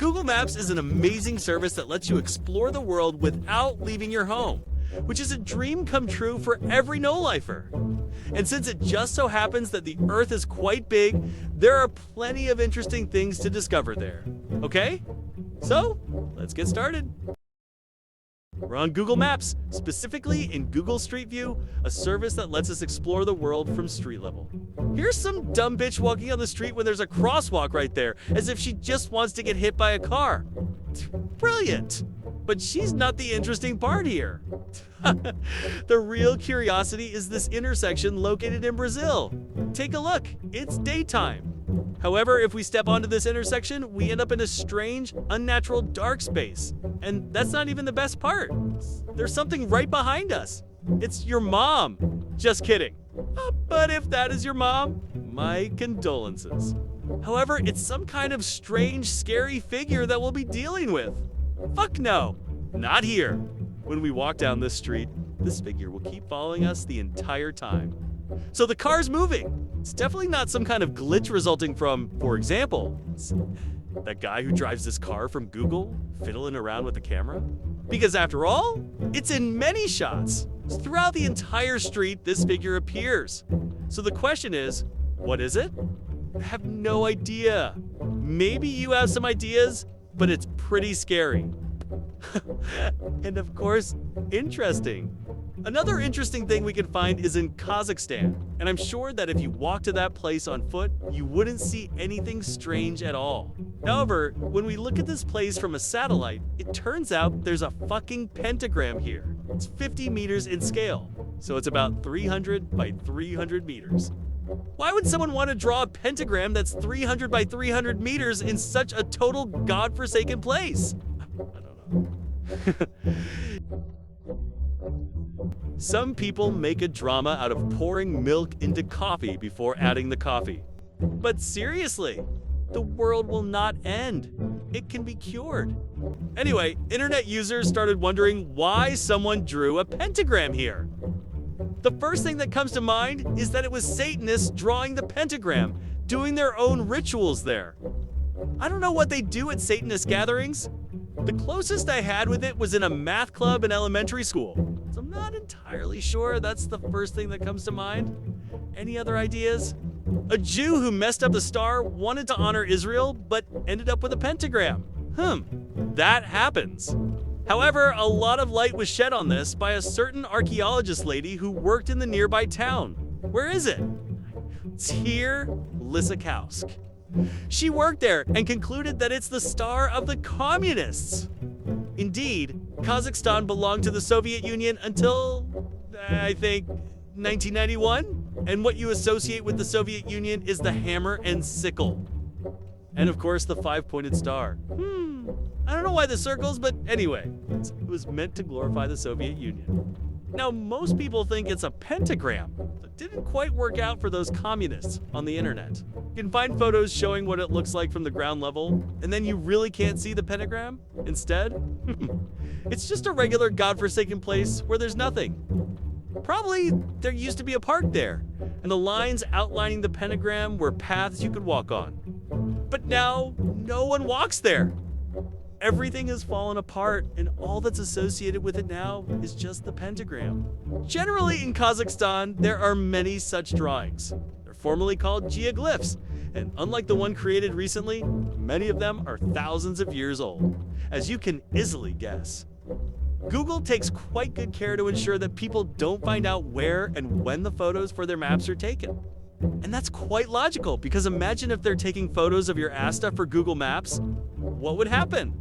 Google Maps is an amazing service that lets you explore the world without leaving your home, which is a dream come true for every no-lifer. And since it just so happens that the Earth is quite big, there are plenty of interesting things to discover there. Okay? So, let's get started. We're on Google Maps, specifically in Google Street View, a service that lets us explore the world from street level. Here's some dumb bitch walking on the street when there's a crosswalk right there, as if she just wants to get hit by a car. Brilliant! But she's not the interesting part here. The real curiosity is this intersection located in Brazil. Take a look, it's daytime. However, if we step onto this intersection, we end up in a strange, unnatural dark space. And that's not even the best part. There's something right behind us. It's your mom. Just kidding. But if that is your mom, my condolences. However, it's some kind of strange, scary figure that we'll be dealing with. Fuck no, not here. When we walk down this street, this figure will keep following us the entire time. So the car's moving. It's definitely not some kind of glitch resulting from, for example, that guy who drives this car from Google fiddling around with the camera. Because after all, it's in many shots. Throughout the entire street, this figure appears. So the question is, what is it? I have no idea. Maybe you have some ideas, but it's pretty scary. And of course, interesting. Another interesting thing we can find is in Kazakhstan, and I'm sure that if you walk to that place on foot, you wouldn't see anything strange at all. However, when we look at this place from a satellite, it turns out there's a fucking pentagram here. It's 50 meters in scale, so it's about 300 by 300 meters. Why would someone want to draw a pentagram that's 300 by 300 meters in such a total godforsaken place? I don't know. Some people make a drama out of pouring milk into coffee before adding the coffee. But seriously, the world will not end. It can be cured. Anyway, internet users started wondering why someone drew a pentagram here. The first thing that comes to mind is that it was Satanists drawing the pentagram, doing their own rituals there. I don't know what they do at Satanist gatherings. The closest I had with it was in a math club in elementary school, so I'm not entirely sure that's the first thing that comes to mind. Any other ideas? A Jew who messed up the star wanted to honor Israel, but ended up with a pentagram. That happens. However, a lot of light was shed on this by a certain archaeologist lady who worked in the nearby town. Where is it? It's here, Lysakowsk. She worked there and concluded that it's the star of the communists. Indeed, Kazakhstan belonged to the Soviet Union until, I think, 1991. And what you associate with the Soviet Union is the hammer and sickle. And of course, the five-pointed star. I don't know why the circles, but anyway, it was meant to glorify the Soviet Union. Now, most people think it's a pentagram. It didn't quite work out for those communists on the internet. You can find photos showing what it looks like from the ground level, and then you really can't see the pentagram. Instead, it's just a regular godforsaken place where there's nothing. Probably there used to be a park there, and the lines outlining the pentagram were paths you could walk on. But now, no one walks there. Everything has fallen apart, and all that's associated with it now is just the pentagram. Generally, in Kazakhstan, there are many such drawings. They're formally called geoglyphs, and unlike the one created recently, many of them are thousands of years old, as you can easily guess. Google takes quite good care to ensure that people don't find out where and when the photos for their maps are taken. And that's quite logical, because imagine if they're taking photos of your Asta for Google Maps. What would happen?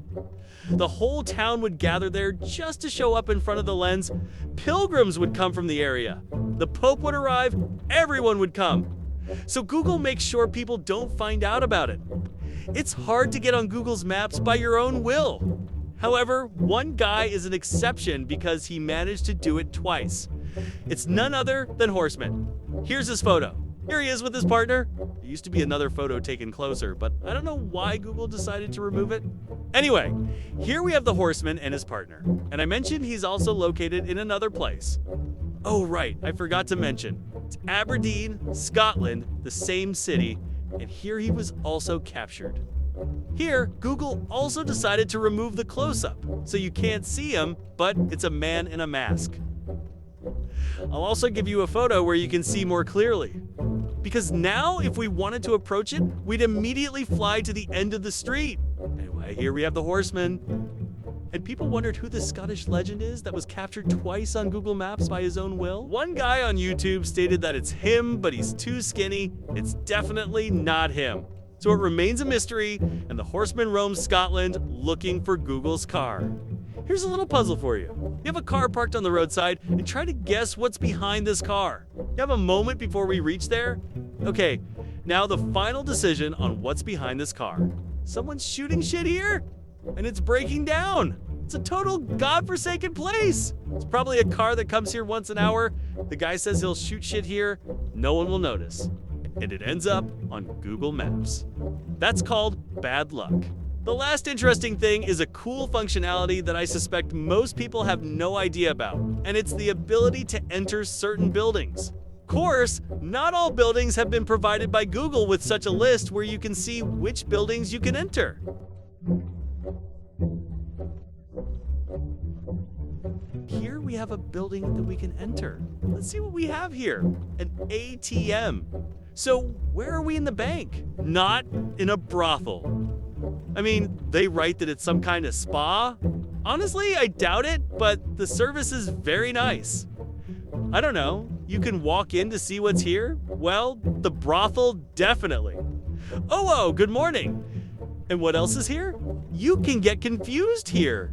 The whole town would gather there just to show up in front of the lens. Pilgrims would come from the area. The Pope would arrive. Everyone would come. So Google makes sure people don't find out about it. It's hard to get on Google's maps by your own will. However, one guy is an exception because he managed to do it twice. It's none other than Horseman. Here's his photo. Here he is with his partner. There used to be another photo taken closer, but I don't know why Google decided to remove it. Anyway, here we have the Horseman and his partner. And I mentioned he's also located in another place. Oh right, I forgot to mention. It's Aberdeen, Scotland, the same city, and here he was also captured. Here, Google also decided to remove the close-up, so you can't see him, but it's a man in a mask. I'll also give you a photo where you can see more clearly. Because now, if we wanted to approach it, we'd immediately fly to the end of the street. Anyway, here we have the horseman. And people wondered who the Scottish legend is that was captured twice on Google Maps by his own will. One guy on YouTube stated that it's him, but he's too skinny. It's definitely not him. So it remains a mystery, and the horseman roams Scotland looking for Google's car. Here's a little puzzle for you. You have a car parked on the roadside, and try to guess what's behind this car. You have a moment before we reach there? Okay, now the final decision on what's behind this car. Someone's shooting shit here, and it's breaking down. It's a total godforsaken place. It's probably a car that comes here once an hour. The guy says he'll shoot shit here. No one will notice. And it ends up on Google Maps. That's called bad luck. The last interesting thing is a cool functionality that I suspect most people have no idea about, and it's the ability to enter certain buildings. Of course, not all buildings have been provided by Google with such a list where you can see which buildings you can enter. Here we have a building that we can enter. Let's see what we have here. An ATM. So where are we in the bank? Not in a brothel. I mean, they write that it's some kind of spa. Honestly, I doubt it, but the service is very nice. I don't know, you can walk in to see what's here? Well, the brothel, definitely. Oh, good morning. And what else is here? You can get confused here.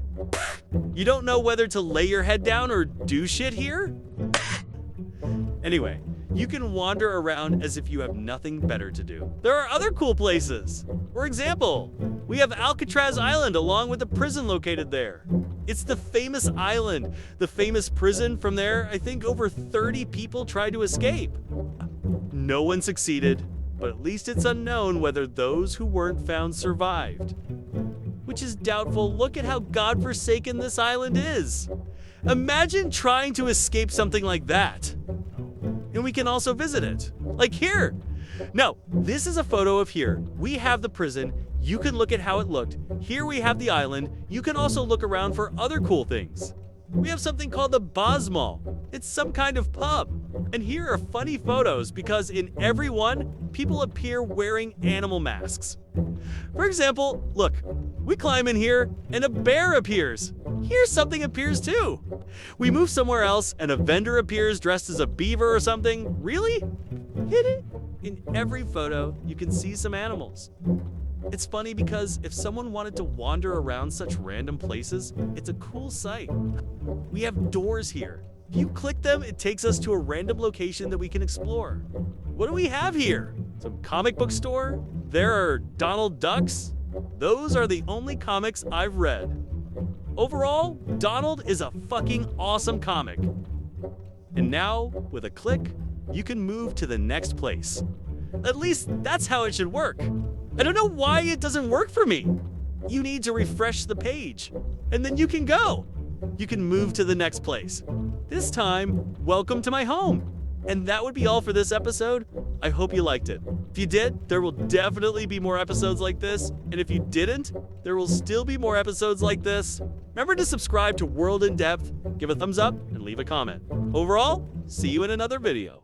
You don't know whether to lay your head down or do shit here? Anyway, you can wander around as if you have nothing better to do. There are other cool places. For example, we have Alcatraz Island along with a prison located there. It's the famous island, the famous prison. From there, I think over 30 people tried to escape. No one succeeded, but at least it's unknown whether those who weren't found survived. Which is doubtful. Look at how godforsaken this island is. Imagine trying to escape something like that. And we can also visit it. Like here. No, this is a photo of here. We have the prison. You can look at how it looked. Here we have the island. You can also look around for other cool things. We have something called the Baz Mall. It's some kind of pub. And here are funny photos because in every one, people appear wearing animal masks. For example, look, we climb in here and a bear appears. Here something appears too. We move somewhere else and a vendor appears dressed as a beaver or something. Really? Hit it? In every photo, you can see some animals. It's funny because if someone wanted to wander around such random places, it's a cool sight. We have doors here. If you click them, it takes us to a random location that we can explore. What do we have here? Some comic book store? There are Donald Ducks? Those are the only comics I've read. Overall, Donald is a fucking awesome comic. And now, with a click, you can move to the next place. At least that's how it should work. I don't know why it doesn't work for me. You need to refresh the page, and then you can go. You can move to the next place. This time, welcome to my home. And that would be all for this episode. I hope you liked it. If you did, there will definitely be more episodes like this. And if you didn't, there will still be more episodes like this. Remember to subscribe to World in Depth, give a thumbs up, and leave a comment. Overall, see you in another video.